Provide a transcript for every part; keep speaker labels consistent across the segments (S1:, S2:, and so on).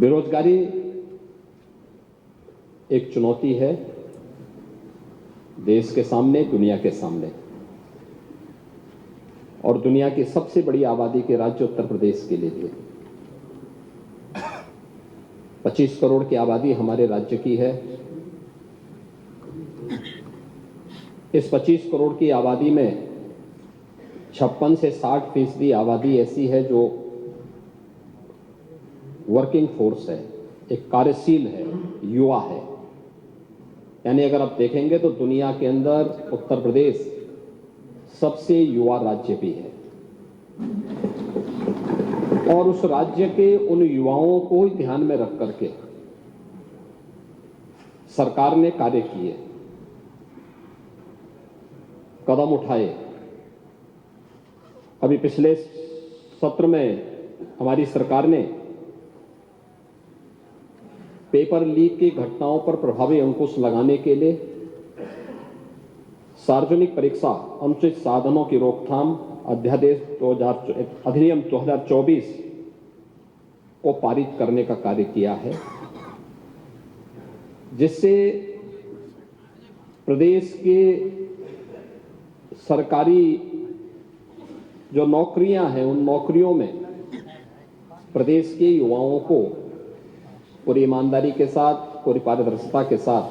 S1: बेरोजगारी एक चुनौती है देश के सामने, दुनिया के सामने, और दुनिया की सबसे बड़ी आबादी के राज्य उत्तर प्रदेश के लिए भी। 25 करोड़ की आबादी हमारे राज्य की है। इस 25 करोड़ की आबादी में 56 से 60% आबादी ऐसी है जो वर्किंग फोर्स है, एक कार्यशील है, युवा है। यानी अगर आप देखेंगे तो दुनिया के अंदर उत्तर प्रदेश सबसे युवा राज्य भी है, और उस राज्य के उन युवाओं को ध्यान में रख करके सरकार ने कार्य किए, कदम उठाए। अभी पिछले सत्र में हमारी सरकार ने पेपर लीक की घटनाओं पर प्रभावी अंकुश लगाने के लिए सार्वजनिक परीक्षा अनुचित साधनों की रोकथाम अधिनियम 2024 को पारित करने का कार्य किया है, जिससे प्रदेश के सरकारी जो नौकरियां हैं उन नौकरियों में प्रदेश के युवाओं को पूरी ईमानदारी के साथ, पूरी पारदर्शिता के साथ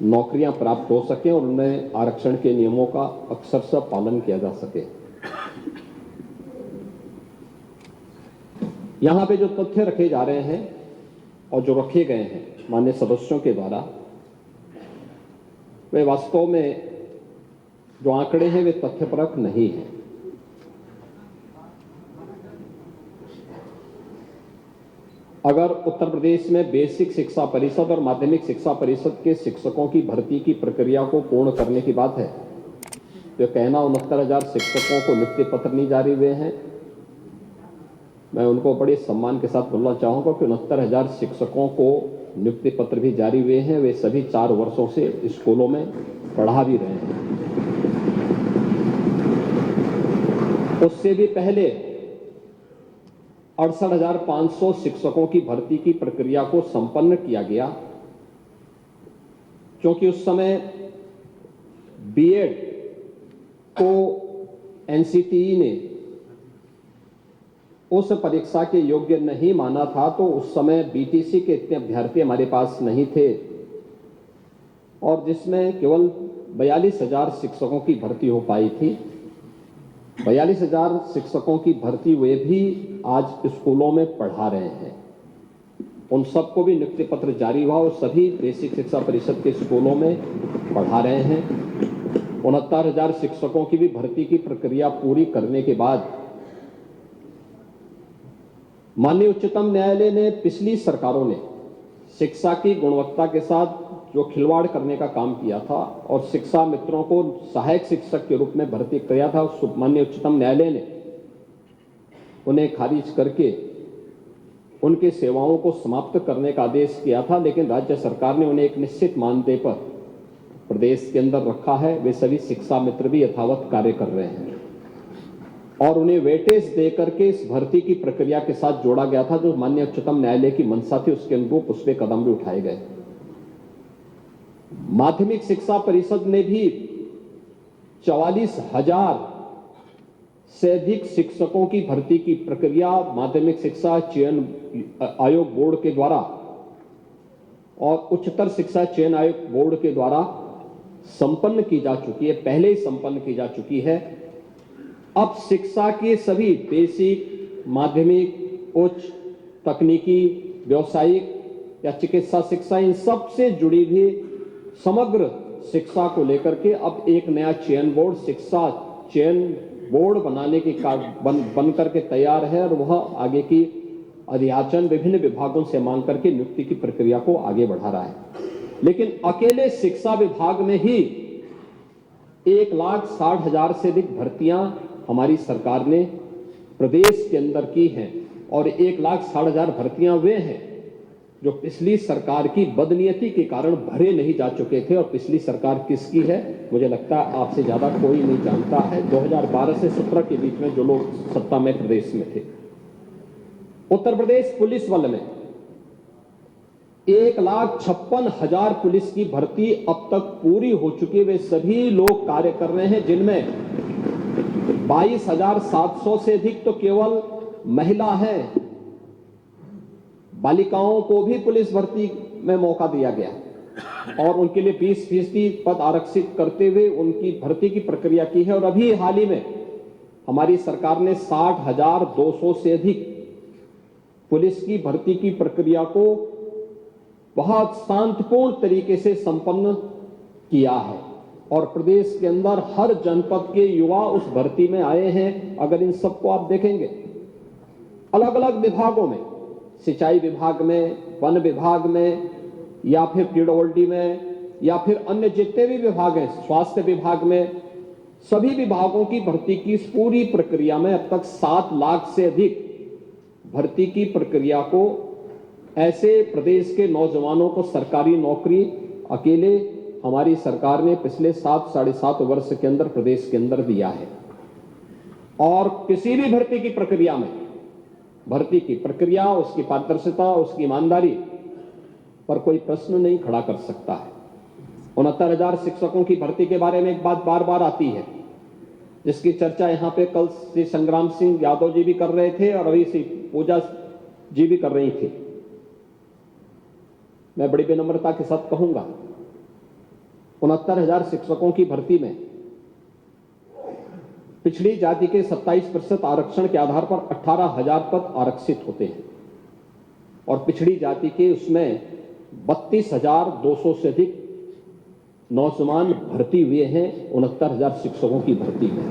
S1: नौकरियां प्राप्त हो सकें और उनमें आरक्षण के नियमों का अक्षरशः पालन किया जा सके। यहां पे जो तथ्य रखे जा रहे हैं और जो रखे गए हैं माननीय सदस्यों के द्वारा, वे वास्तव में जो आंकड़े हैं वे तथ्यपरक नहीं हैं। अगर उत्तर प्रदेश में बेसिक शिक्षा परिषद और माध्यमिक शिक्षा परिषद के शिक्षकों की भर्ती की प्रक्रिया को पूर्ण करने की बात है, तो कहना 69,000 शिक्षकों को नियुक्ति पत्र नहीं जारी हुए हैं, मैं उनको बड़े सम्मान के साथ बोलना चाहूंगा कि 69,000 शिक्षकों को नियुक्ति पत्र भी जारी हुए हैं। वे सभी 4 वर्षों से स्कूलों में पढ़ा भी रहे हैं। उससे भी पहले 68,500 शिक्षकों की भर्ती की प्रक्रिया को संपन्न किया गया, क्योंकि उस समय बीएड को एनसीटीई ने उस परीक्षा के योग्य नहीं माना था, तो उस समय बीटीसी के इतने अभ्यर्थी हमारे पास नहीं थे, और जिसमें केवल 42,000 शिक्षकों की भर्ती हो पाई थी। 42,000 शिक्षकों की भर्ती वे भी आज स्कूलों में पढ़ा रहे हैं। उन सबको भी नियुक्ति पत्र जारी हुआ और सभी बेसिक शिक्षा परिषद के स्कूलों में पढ़ा रहे हैं। 69,000 शिक्षकों की भी भर्ती की प्रक्रिया पूरी करने के बाद माननीय उच्चतम न्यायालय ने, पिछली सरकारों ने शिक्षा की गुणवत्ता के साथ जो खिलवाड़ करने का काम किया था और शिक्षा मित्रों को सहायक शिक्षक के रूप में भर्ती किया था, उस माननीय उच्चतम न्यायालय ने उन्हें खारिज करके उनकी सेवाओं को समाप्त करने का आदेश किया था। लेकिन राज्य सरकार ने उन्हें एक निश्चित मानदेय पर प्रदेश के अंदर रखा है। वे सभी शिक्षा मित्र भी यथावत कार्य कर रहे हैं और उन्हें वेटेज दे करके इस भर्ती की प्रक्रिया के साथ जोड़ा गया था। जो माननीय उच्चतम न्यायालय की मंशा थी उसके अनुरूप उस पर कदम भी उठाए गए। माध्यमिक शिक्षा परिषद ने भी 44,000 से अधिक शिक्षकों की भर्ती की प्रक्रिया माध्यमिक शिक्षा चयन आयोग बोर्ड के द्वारा और उच्चतर शिक्षा चयन आयोग बोर्ड के द्वारा संपन्न की जा चुकी है, पहले ही संपन्न की जा चुकी है। अब शिक्षा के सभी बेसिक, माध्यमिक, उच्च, तकनीकी, व्यावसायिक या चिकित्सा शिक्षा, इन सब से जुड़ी हुई समग्र शिक्षा को लेकर के अब एक नया चयन बोर्ड, शिक्षा चयन बोर्ड बनाने की बन करके तैयार है, और वह आगे की अध्याचन विभिन्न विभागों से मांग करके नियुक्ति की प्रक्रिया को आगे बढ़ा रहा है। लेकिन अकेले शिक्षा विभाग में ही 1,60,000 से अधिक भर्तियां हमारी सरकार ने प्रदेश के अंदर की हैं, और 1,60,000 भर्तियां वे हैं जो पिछली सरकार की बदनीयती के कारण भरे नहीं जा चुके थे। और पिछली सरकार किसकी है, मुझे लगता है आपसे ज्यादा कोई नहीं जानता है। 2012 से 17 के बीच में जो लोग सत्ता में प्रदेश में थे, उत्तर प्रदेश पुलिस बल में 1,56,000 पुलिस की भर्ती अब तक पूरी हो चुकी है। वे सभी लोग कार्य कर रहे हैं, जिनमें 22,700 से अधिक तो केवल महिला हैं। बालिकाओं को भी पुलिस भर्ती में मौका दिया गया और उनके लिए 20% पद आरक्षित करते हुए उनकी भर्ती की प्रक्रिया की है। और अभी हाल ही में हमारी सरकार ने 60,200 से अधिक पुलिस की भर्ती की प्रक्रिया को बहुत शांतिपूर्ण तरीके से संपन्न किया है और प्रदेश के अंदर हर जनपद के युवा उस भर्ती में आए हैं। अगर इन सबको आप देखेंगे, अलग अलग विभागों में, सिंचाई विभाग में, वन विभाग में, या फिर पीडब्ल्यूडी में, या फिर अन्य जितने भी विभाग हैं, स्वास्थ्य विभाग में, सभी विभागों की भर्ती की इस पूरी प्रक्रिया में अब तक 7 लाख से अधिक भर्ती की प्रक्रिया को ऐसे प्रदेश के नौजवानों को सरकारी नौकरी अकेले हमारी सरकार ने पिछले 7-7.5 वर्ष के अंदर प्रदेश के अंदर दिया है। और किसी भी भर्ती की प्रक्रिया में, भर्ती की प्रक्रिया, उसकी पारदर्शिता, उसकी ईमानदारी पर कोई प्रश्न नहीं खड़ा कर सकता है। 69,000 शिक्षकों की भर्ती के बारे में एक बात बार बार आती है, जिसकी चर्चा यहां पे कल श्री संग्राम सिंह यादव जी भी कर रहे थे और अभी श्री पूजा जी भी कर रही थी। मैं बड़ी विनम्रता के साथ कहूंगा, 69,000 शिक्षकों की भर्ती में पिछड़ी जाति के 27% आरक्षण के आधार पर 18,000 पद आरक्षित होते हैं और पिछड़ी जाति के उसमें 32,200 से अधिक नौजवान भर्ती हुए हैं 69,000 शिक्षकों की भर्ती में।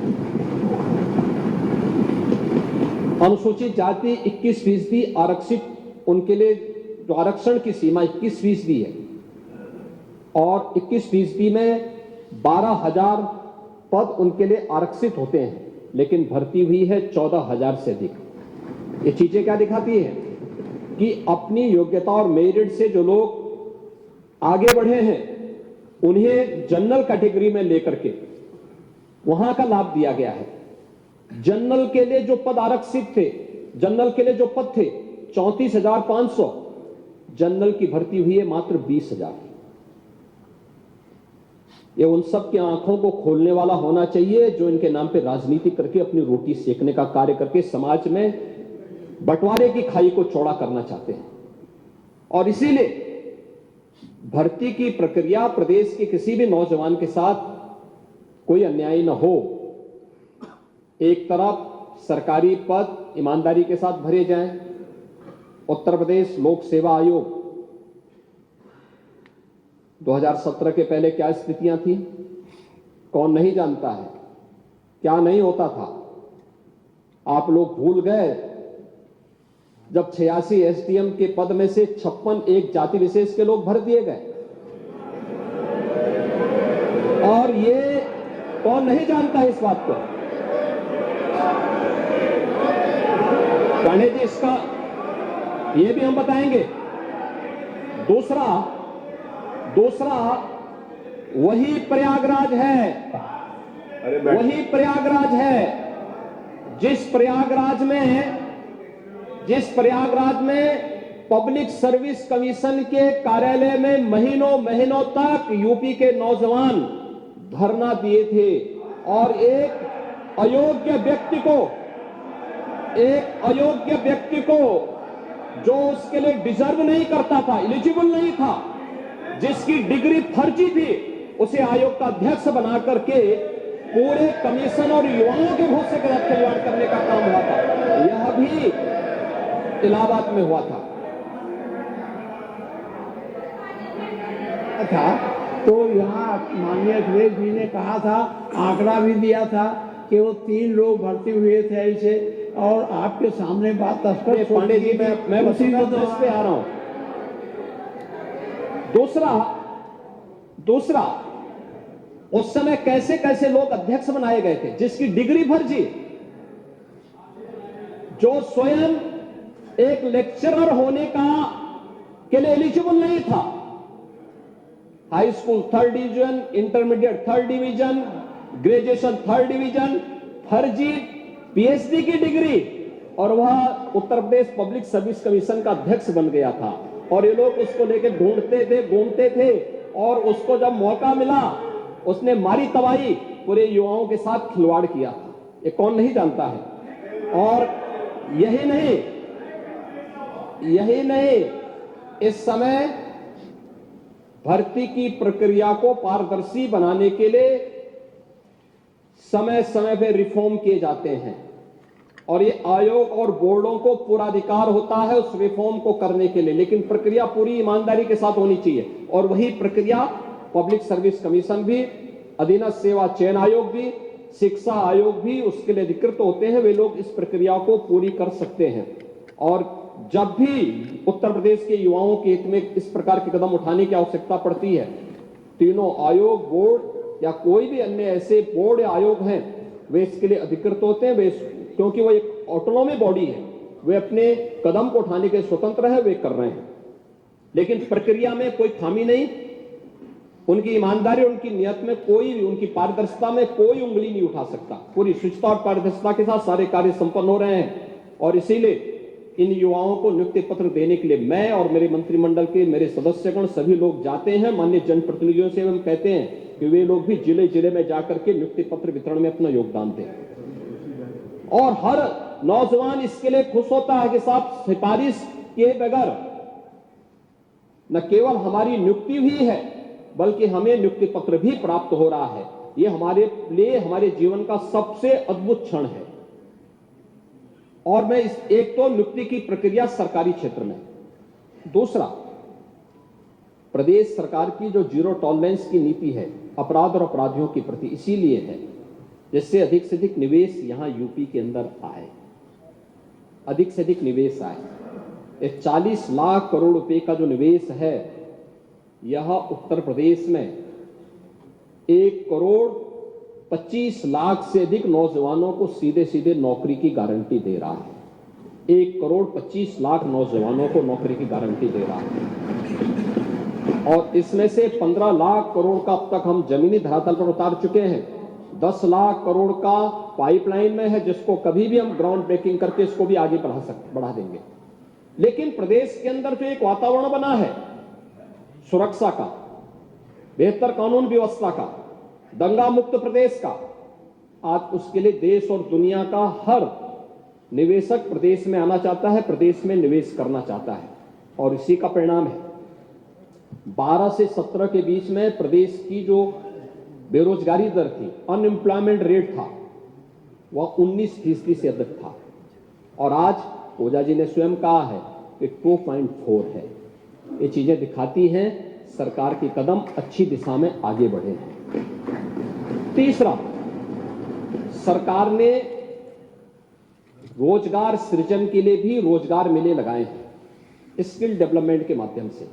S1: अनुसूचित जाति 21% आरक्षित, उनके लिए जो आरक्षण की सीमा 21% है और 21% में 12,000 पद उनके लिए आरक्षित होते हैं, लेकिन भर्ती हुई है 14,000 से अधिक। ये चीजें क्या दिखाती है कि अपनी योग्यता और मेरिट से जो लोग आगे बढ़े हैं उन्हें जनरल कैटेगरी में लेकर के वहां का लाभ दिया गया है। जनरल के लिए जो पद आरक्षित थे, जनरल के लिए जो पद थे 34,500, जनरल की भर्ती हुई है मात्र 20,000। ये उन सब की आंखों को खोलने वाला होना चाहिए जो इनके नाम पे राजनीति करके अपनी रोटी सेकने का कार्य करके समाज में बंटवारे की खाई को चौड़ा करना चाहते हैं। और इसीलिए भर्ती की प्रक्रिया प्रदेश के किसी भी नौजवान के साथ कोई अन्याय न हो। एक तरफ सरकारी पद ईमानदारी के साथ भरे जाएं। उत्तर प्रदेश लोक सेवा आयोग 2017 के पहले क्या स्थितियां थी कौन नहीं जानता है, क्या नहीं होता था। आप लोग भूल गए जब 86 एसडीएम के पद में से 56 एक जाति विशेष के लोग भर दिए गए। और ये कौन नहीं जानता है इस बात को? पांडे जी, इसका ये भी हम बताएंगे। दूसरा वही प्रयागराज है, वही प्रयागराज है जिस प्रयागराज में पब्लिक सर्विस कमीशन के कार्यालय में महीनों तक यूपी के नौजवान धरना दिए थे और एक अयोग्य व्यक्ति को जो उसके लिए डिजर्व नहीं करता था, एलिजिबल नहीं था, जिसकी डिग्री फर्जी थी, उसे आयोग का अध्यक्ष बना करके पूरे कमीशन और युवाओं के भविष्य के साथ खिलवाड़ करने का काम हुआ था। यह भी इलाहाबाद में हुआ था।
S2: तो यहाँ माननीय अखिलेश जी ने कहा था, आंकड़ा भी दिया था कि वो 3 लोग भर्ती हुए थे ऐसे, और आपके सामने बात स्पष्ट।
S1: पांडे जी, मैं उसी इस पे आ रहा हूं। दूसरा उस समय कैसे कैसे लोग अध्यक्ष बनाए गए थे जिसकी डिग्री फर्जी, जो स्वयं एक लेक्चरर होने के लिए एलिजिबल नहीं था। High school 3rd division, intermediate 3rd division, graduation 3rd division, फर्जी पीएचडी की डिग्री, और वह Uttar Pradesh public service commission का अध्यक्ष बन गया था और ये लोग उसको लेकर ढूंढते थे, घूमते थे और उसको जब मौका मिला उसने मारी तबाही, पूरे युवाओं के साथ खिलवाड़ किया था। ये कौन नहीं जानता है। और यही नहीं, इस समय भर्ती की प्रक्रिया को पारदर्शी बनाने के लिए समय समय पर रिफॉर्म किए जाते हैं और ये आयोग और बोर्डों को पूरा अधिकार होता है उस रिफॉर्म को करने के लिए, लेकिन प्रक्रिया पूरी ईमानदारी के साथ होनी चाहिए। और वही प्रक्रिया पब्लिक सर्विस कमीशन भी, अधीनस्थ सेवा चयन आयोग भी, शिक्षा आयोग भी उसके लिए अधिकृत होते हैं। वे लोग इस प्रक्रिया को पूरी कर सकते हैं और जब भी उत्तर प्रदेश के युवाओं के हित में इस प्रकार के कदम उठाने की आवश्यकता पड़ती है, तीनों आयोग, बोर्ड या कोई भी अन्य ऐसे बोर्ड या आयोग हैं, वे इसके लिए अधिकृत होते हैं। वे क्योंकि वो एक ऑटोनॉमी बॉडी है, वे अपने कदम को उठाने के स्वतंत्र है, वे कर रहे हैं। लेकिन प्रक्रिया में कोई खामी नहीं, उनकी ईमानदारी, उनकी नियत में कोई, उनकी पारदर्शिता में कोई उंगली नहीं उठा सकता। पूरी शुचिता और पारदर्शिता के साथ सारे कार्य संपन्न हो रहे हैं और इसीलिए इन युवाओं को नियुक्ति पत्र देने के लिए मैं और मेरे मंत्रिमंडल के मेरे सदस्यगण सभी लोग जाते हैं। माननीय जनप्रतिनिधियों से हम कहते हैं कि वे लोग भी जिले जिले में जाकर के नियुक्ति पत्र वितरण में अपना योगदान दें और हर नौजवान इसके लिए खुश होता है कि साहब सिफारिश के बगैर न केवल हमारी नियुक्ति हुई है बल्कि हमें नियुक्ति पत्र भी प्राप्त हो रहा है। ये हमारे लिए हमारे जीवन का सबसे अद्भुत क्षण है। और मैं इस एक तो नियुक्ति की प्रक्रिया सरकारी क्षेत्र में, दूसरा प्रदेश सरकार की जो जीरो टॉलरेंस की नीति है अपराध और अपराधियों के प्रति, इसीलिए है जिससे अधिक से अधिक निवेश यहां यूपी के अंदर आए, अधिक से अधिक निवेश आए। ये 40 लाख करोड़ रुपए का जो निवेश है यह उत्तर प्रदेश में 1 करोड़ 25 लाख से अधिक नौजवानों को सीधे सीधे नौकरी की गारंटी दे रहा है। 1 करोड़ 25 लाख नौजवानों को नौकरी की गारंटी दे रहा है और इसमें से 15 लाख करोड़ का अब तक हम जमीनी धरातल पर उतार चुके हैं। 10 लाख करोड़ का पाइपलाइन में है जिसको कभी भी हम ग्राउंड ब्रेकिंग करके इसको भी आगे बढ़ा देंगे। लेकिन प्रदेश के अंदर जो एक वातावरण बना है सुरक्षा का, बेहतर कानून व्यवस्था का, दंगा मुक्त प्रदेश का, आज उसके लिए देश और दुनिया का हर निवेशक प्रदेश में आना चाहता है, प्रदेश में निवेश करना चाहता है और इसी का परिणाम है 12 से 17 के बीच में प्रदेश की जो बेरोजगारी दर थी, अनएम्प्लॉयमेंट रेट था, वह 19% से अधिक था और आज ओझा जी ने स्वयं कहा है कि 2.4 है। ये चीजें दिखाती हैं सरकार के कदम अच्छी दिशा में आगे बढ़े हैं। तीसरा, सरकार ने रोजगार सृजन के लिए भी रोजगार मेले लगाए हैं, स्किल डेवलपमेंट के माध्यम से,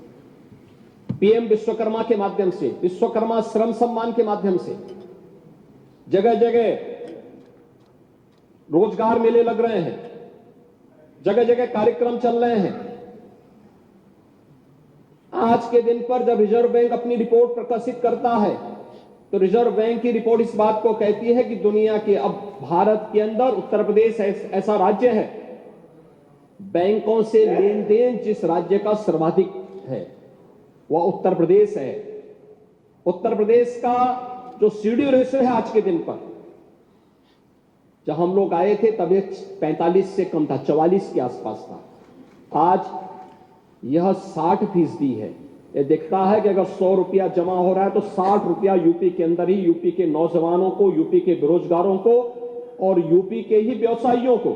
S1: पीएम विश्वकर्मा के माध्यम से, विश्वकर्मा श्रम सम्मान के माध्यम से जगह जगह रोजगार मेले लग रहे हैं, जगह जगह कार्यक्रम चल रहे हैं। आज के दिन पर जब रिजर्व बैंक अपनी रिपोर्ट प्रकाशित करता है तो रिजर्व बैंक की रिपोर्ट इस बात को कहती है कि दुनिया के, अब भारत के अंदर उत्तर प्रदेश ऐसा राज्य है बैंकों से लेन देन जिस राज्य का सर्वाधिक है वह उत्तर प्रदेश है। उत्तर प्रदेश का जो सीडी रेशियो है आज के दिन पर, जब हम लोग आए थे तब 45 से कम था, 44 के आसपास था। आज यह 60% है। ये दिखता है कि अगर 100 रुपया जमा हो रहा है तो 60 रुपया यूपी के अंदर ही यूपी के नौजवानों को, यूपी के बेरोजगारों को और यूपी के ही व्यवसायियों को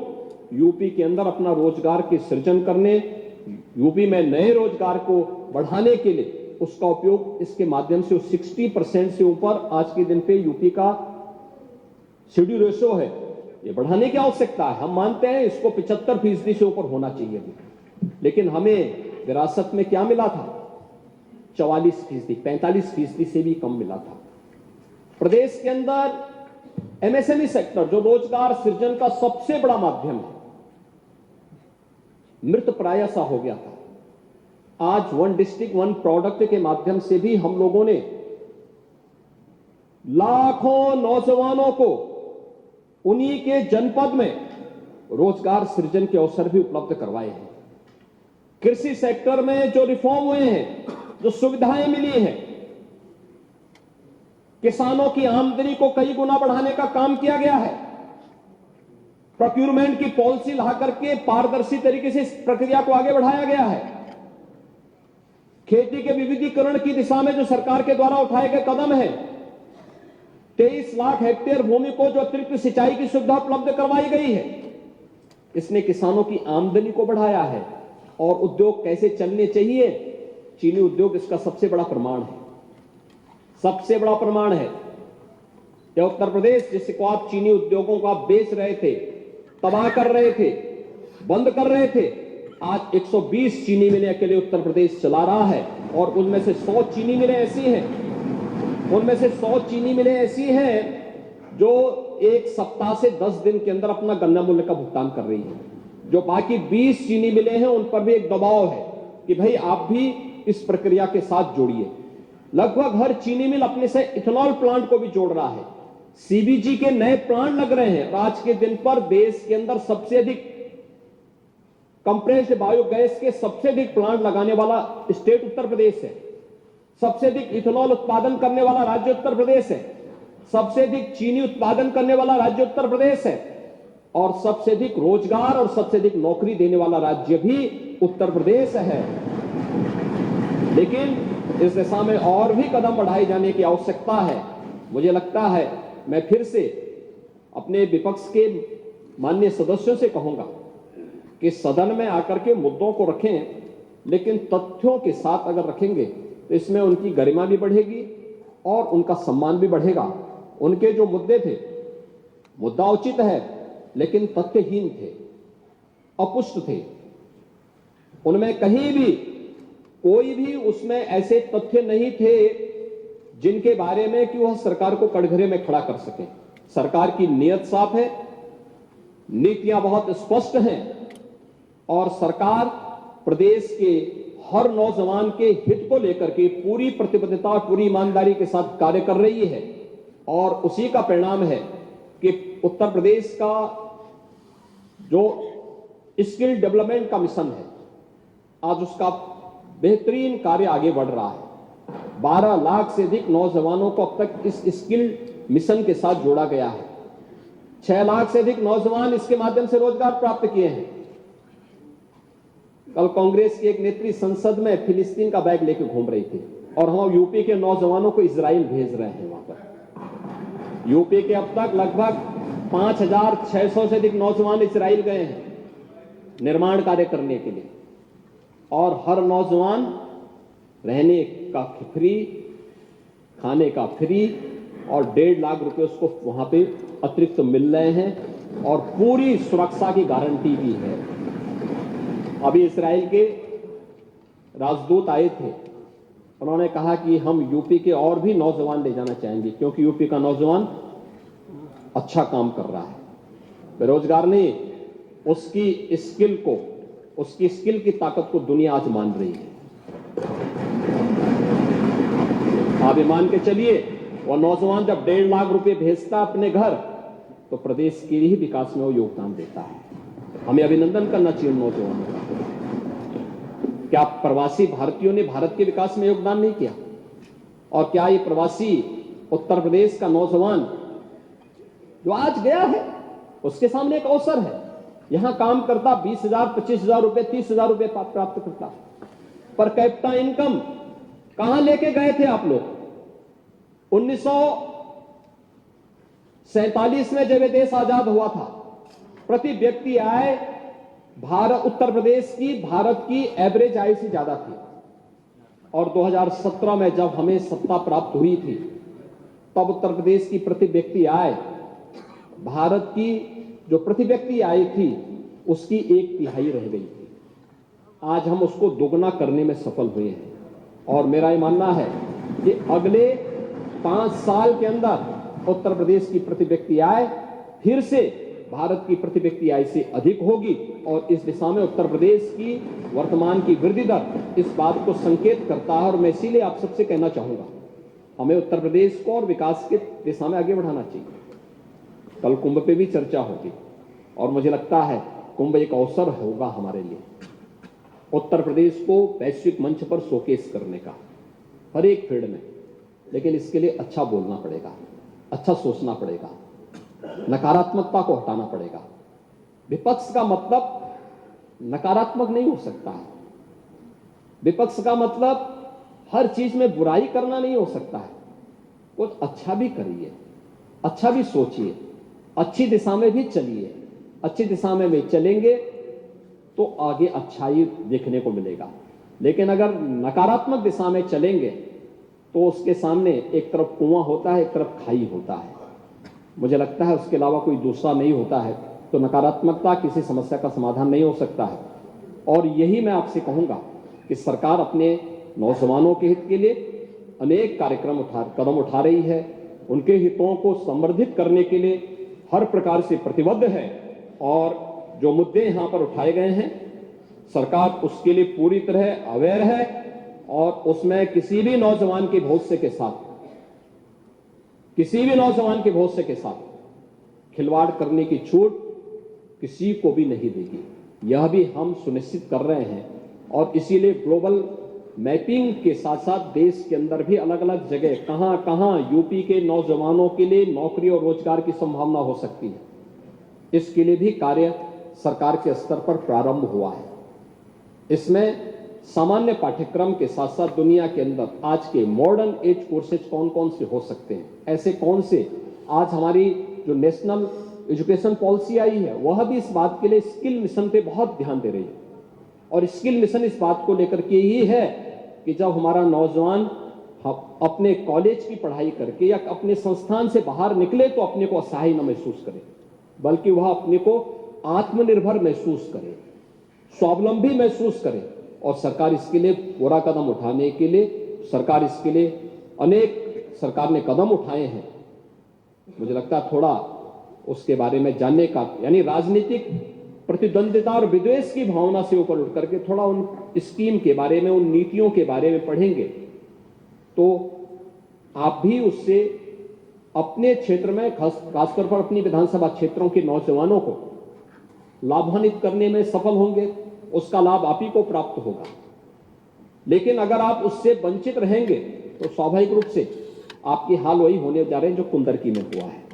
S1: यूपी के अंदर अपना रोजगार के सृजन करने, यूपी में नए रोजगार को बढ़ाने के लिए उसका उपयोग इसके माध्यम से 60% से ऊपर आज के दिन पे यूपी का सीडी रेशियो है, ये बढ़ाने की आवश्यकता है। हम मानते हैं इसको 75% से ऊपर होना चाहिए, लेकिन हमें विरासत में क्या मिला था? 44%, 45% से भी कम मिला था। प्रदेश के अंदर एमएसएमई सेक्टर जो रोजगार सृजन का सबसे बड़ा माध्यम है, मृत प्राय सा हो गया था। आज 1 डिस्ट्रिक्ट 1 प्रोडक्ट के माध्यम से भी हम लोगों ने लाखों नौजवानों को उन्हीं के जनपद में रोजगार सृजन के अवसर भी उपलब्ध करवाए हैं। कृषि सेक्टर में जो रिफॉर्म हुए हैं, जो सुविधाएं मिली हैं, किसानों की आमदनी को कई गुना बढ़ाने का काम किया गया है। प्रोक्यूरमेंट की पॉलिसी ला करके पारदर्शी तरीके से इस प्रक्रिया को आगे बढ़ाया गया है। खेती के विविधीकरण की दिशा में जो सरकार के द्वारा उठाए गए कदम हैं, 23 लाख हेक्टेयर भूमि को जो अतिरिक्त सिंचाई की सुविधा उपलब्ध करवाई गई है, इसने किसानों की आमदनी को बढ़ाया है। और उद्योग कैसे चलने चाहिए, चीनी उद्योग इसका सबसे बड़ा प्रमाण है। सबसे बड़ा प्रमाण है कि उत्तर प्रदेश, जिसको आप चीनी उद्योगों को आप बेच रहे थे, तबाह कर रहे थे, बंद कर रहे थे, आज 120 चीनी मिलें अकेले उत्तर प्रदेश चला रहा है। और उनमें से 100 चीनी मिलें ऐसी हैं, उनमें से 100 चीनी मिलें ऐसी हैं जो एक सप्ताह से 10 दिन के अंदर अपना गन्ना मूल्य का भुगतान कर रही है। जो बाकी 20 चीनी मिलें हैं, उन पर भी एक दबाव है कि भाई आप भी इस प्रक्रिया के साथ जोड़िए। लगभग हर चीनी मिल अपने से इथेनॉल प्लांट को भी जोड़ रहा है। सीबीजी के नए प्लांट लग रहे हैं। और आज के दिन पर देश के अंदर सबसे अधिक कंप्रेस्ड बायोगैस के सबसे अधिक प्लांट लगाने वाला स्टेट उत्तर प्रदेश है। सबसे अधिक इथेनॉल उत्पादन करने वाला राज्य उत्तर प्रदेश है। सबसे अधिक चीनी उत्पादन करने वाला राज्य उत्तर प्रदेश है। और सबसे अधिक रोजगार और सबसे अधिक नौकरी देने वाला राज्य भी उत्तर प्रदेश है। लेकिन इस दिशा में और भी कदम बढ़ाए जाने की आवश्यकता है। मुझे लगता है, मैं फिर से अपने विपक्ष के माननीय सदस्यों से कहूंगा कि सदन में आकर के मुद्दों को रखें, लेकिन तथ्यों के साथ अगर रखेंगे तो इसमें उनकी गरिमा भी बढ़ेगी और उनका सम्मान भी बढ़ेगा। उनके जो मुद्दे थे, मुद्दा उचित है लेकिन तथ्यहीन थे, अपुष्ट थे। उनमें कहीं भी कोई भी उसमें ऐसे तथ्य नहीं थे जिनके बारे में कि वह सरकार को कटघरे में खड़ा कर सके। सरकार की नीयत साफ है, नीतियां बहुत स्पष्ट हैं और सरकार प्रदेश के हर नौजवान के हित को लेकर के पूरी प्रतिबद्धता और पूरी ईमानदारी के साथ कार्य कर रही है। और उसी का परिणाम है कि उत्तर प्रदेश का जो स्किल डेवलपमेंट का मिशन है, आज उसका बेहतरीन कार्य आगे बढ़ रहा है। 12 लाख से अधिक नौजवानों को अब तक इस स्किल मिशन के साथ जोड़ा गया है। 6 लाख से अधिक नौजवान इसके माध्यम से रोजगार प्राप्त किए हैं। कल कांग्रेस की एक नेत्री संसद में फिलिस्तीन का बैग लेकर घूम रही थी और हम यूपी के नौजवानों को इजराइल भेज रहे हैं। वहां पर यूपी के अब तक लगभग 5,600 से अधिक नौजवान इजराइल गए हैं निर्माण कार्य करने के लिए। और हर नौजवान रहने का फ्री, खाने का फ्री और 1.5 लाख रुपए उसको वहां पे अतिरिक्त मिल रहे हैं और पूरी सुरक्षा की गारंटी भी है। अभी इजराइल के राजदूत आए थे, उन्होंने कहा कि हम यूपी के और भी नौजवान ले जाना चाहेंगे क्योंकि यूपी का नौजवान अच्छा काम कर रहा है। बेरोजगार नहीं, उसकी स्किल को, उसकी स्किल की ताकत को दुनिया आज मान रही है। आप ये मान के चलिए, वो नौजवान जब 1.5 लाख रुपए भेजता अपने घर, तो प्रदेश के ही विकास में वो योगदान देता है। हमें अभिनंदन करना चाहिए नौजवानों का। क्या प्रवासी भारतीयों ने भारत के विकास में योगदान नहीं किया? और क्या ये प्रवासी उत्तर प्रदेश का नौजवान जो आज गया है, उसके सामने एक अवसर है, यहां काम करता 20,000, 25,000 रुपए, 30,000 रुपए प्राप्त करता। पर कैपिटा इनकम कहां लेके गए थे आप लोग? 1947 में जब ये देश आजाद हुआ था, प्रति व्यक्ति आय उत्तर प्रदेश की भारत की एवरेज आय से ज्यादा थी। और 2017 में जब हमें सत्ता प्राप्त हुई थी, तब उत्तर प्रदेश की प्रति व्यक्ति आय भारत की जो प्रति व्यक्ति आय थी उसकी 1/3 रह गई थी। आज हम उसको दोगुना करने में सफल हुए हैं। और मेरा ये मानना है कि अगले 5 साल के अंदर उत्तर प्रदेश की प्रति व्यक्ति आय फिर से भारत की प्रति व्यक्ति आय से अधिक होगी। और इस दिशा में उत्तर प्रदेश की वर्तमान की वृद्धि दर इस बात को संकेत करता है। और मैं इसीलिए आप सबसे कहना चाहूंगा, हमें उत्तर प्रदेश को और विकास की दिशा में आगे बढ़ाना चाहिए। कल कुंभ पे भी चर्चा होगी और मुझे लगता है कुंभ एक अवसर होगा हमारे लिए उत्तर प्रदेश को वैश्विक मंच पर शोकेस करने का हर एक फील्ड में। लेकिन इसके लिए अच्छा बोलना पड़ेगा, अच्छा सोचना पड़ेगा, नकारात्मकता को हटाना पड़ेगा। विपक्ष का मतलब नकारात्मक नहीं हो सकता है। विपक्ष का मतलब हर चीज में बुराई करना नहीं हो सकता है। कुछ अच्छा भी करिए, अच्छा भी सोचिए, अच्छी दिशा में भी चलिए। अच्छी दिशा में भी चलेंगे तो आगे अच्छाई देखने को मिलेगा। लेकिन अगर नकारात्मक दिशा में चलेंगे तो उसके सामने एक तरफ कुआं होता है, एक तरफ खाई होता है। मुझे लगता है उसके अलावा कोई दूसरा नहीं होता है। तो नकारात्मकता किसी समस्या का समाधान नहीं हो सकता है। और यही मैं आपसे कहूंगा कि सरकार अपने नौजवानों के हित के लिए अनेक कदम उठा रही है। उनके हितों को संवर्धित करने के लिए हर प्रकार से प्रतिबद्ध है। और जो मुद्दे यहां पर उठाए गए हैं, सरकार उसके लिए पूरी तरह अवेयर है और उसमें किसी भी नौजवान के भविष्य के साथ खिलवाड़ करने की छूट किसी को भी नहीं देगी। यह भी हम सुनिश्चित कर रहे हैं। और इसीलिए ग्लोबल मैपिंग के साथ साथ देश के अंदर भी अलग अलग जगह कहां कहां यूपी के नौजवानों के लिए नौकरी और रोजगार की संभावना हो सकती है, इसके लिए भी कार्य सरकार के स्तर पर प्रारंभ हुआ है। इसमें सामान्य पाठ्यक्रम के साथ साथ दुनिया के अंदर आज के मॉडर्न एज कोर्सेज कौन कौन से हो सकते हैं, ऐसे कौन से आज हमारी जो नेशनल एजुकेशन पॉलिसी आई है वह भी इस बात के लिए स्किल मिशन पे बहुत ध्यान दे रही है। और स्किल मिशन इस बात को लेकर के ही है कि जब हमारा नौजवान अपने कॉलेज की पढ़ाई करके या अपने संस्थान से बाहर निकले तो अपने को असहाय न महसूस करे, बल्कि वह अपने को आत्मनिर्भर महसूस करे, स्वावलंबी महसूस करे। और सरकार इसके लिए पूरा कदम उठाने के लिए सरकार ने कदम उठाए हैं। मुझे लगता है थोड़ा उसके बारे में जानने का, यानी राजनीतिक प्रतिद्वंदिता और विद्वेष की भावना से ऊपर उठ करके थोड़ा उन स्कीम के बारे में, उन नीतियों के बारे में पढ़ेंगे तो आप भी उससे अपने क्षेत्र में खासतौर पर अपनी विधानसभा क्षेत्रों के नौजवानों को लाभान्वित करने में सफल होंगे। उसका लाभ आप ही को प्राप्त होगा। लेकिन अगर आप उससे वंचित रहेंगे तो स्वाभाविक रूप से आपकी हाल वही होने जा रहे हैं जो कुंदरकी में हुआ है।